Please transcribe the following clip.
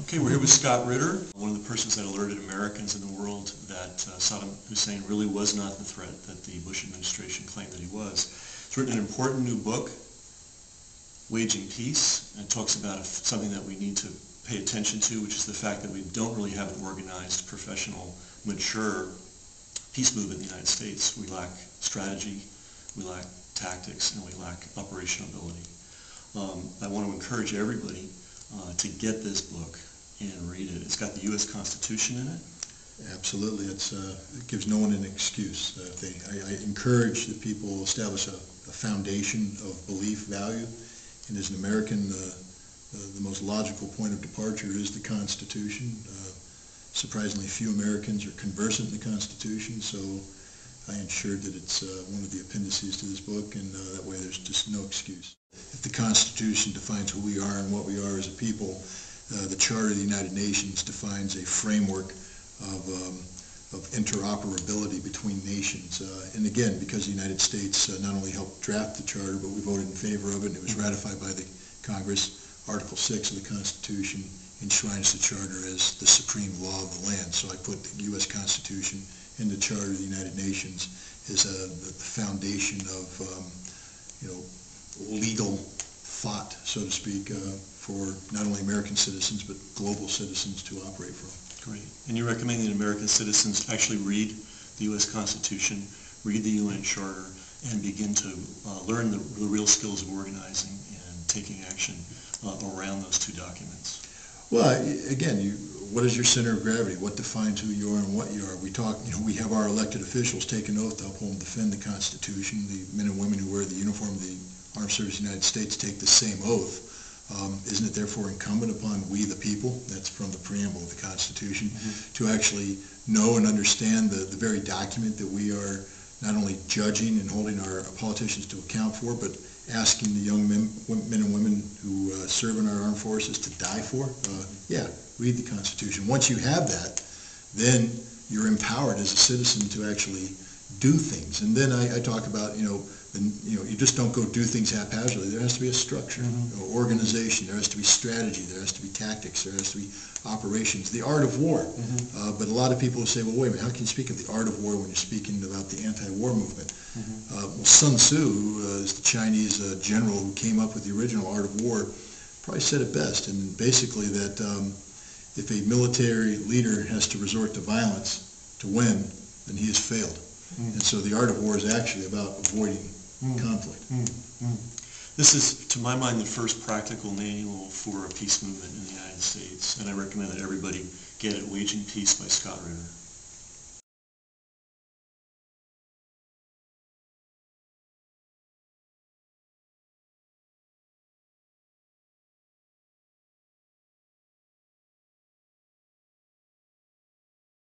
Okay, we're here with Scott Ritter, one of the persons that alerted Americans in the world that Saddam Hussein really was not the threat that the Bush administration claimed that he was. He's written an important new book, Waging Peace, and it talks about something that we need to pay attention to, which is the fact that we don't really have an organized, professional, mature peace movement in the United States. We lack strategy, we lack tactics, and we lack operational ability. I want to encourage everybody to get this book and read it. It's got the U.S. Constitution in it. Absolutely. It gives no one an excuse. I encourage that people establish a foundation of belief, value, and as an American, the most logical point of departure is the Constitution. Surprisingly few Americans are conversant in the Constitution, so I ensured that it's one of the appendices to this book, and that way there's just no excuse. If the Constitution defines who we are and what we are as a people, the Charter of the United Nations defines a framework of interoperability between nations. And again, because the United States not only helped draft the Charter, but we voted in favor of it, and it was ratified by the Congress, Article 6 of the Constitution enshrines the Charter as the supreme law of the land. So I put the U.S. Constitution and the Charter of the United Nations as the foundation of legal thought, so to speak, for not only American citizens but global citizens to operate from. Great. And you recommend that American citizens actually read the U.S. Constitution, read the UN Charter, and begin to learn the real skills of organizing and taking action around those two documents. Well, again, what is your center of gravity? What defines who you are and what you are? We have our elected officials take an oath to uphold and defend the Constitution. The men and women who wear the uniform of the Armed Services of the United States take the same oath. Isn't it therefore incumbent upon we the people, that's from the preamble of the Constitution, to actually know and understand the very document that we are not only judging and holding our politicians to account for, but asking the young men and women who serve in our armed forces to die for? Yeah, read the Constitution. Once you have that, then you're empowered as a citizen to actually do things. And then I talk about, you just don't go do things haphazardly. There has to be a structure, organization. There has to be strategy. There has to be tactics. There has to be operations. The art of war. But a lot of people will say, well, wait a minute, how can you speak of the art of war when you're speaking about the anti-war movement? Well, Sun Tzu, who is the Chinese general who came up with the original art of war, probably said it best, and basically that if a military leader has to resort to violence to win, then he has failed. And so the art of war is actually about avoiding conflict. This is, to my mind, the first practical manual for a peace movement in the United States, and I recommend that everybody get it, Waging Peace by Scott Ritter.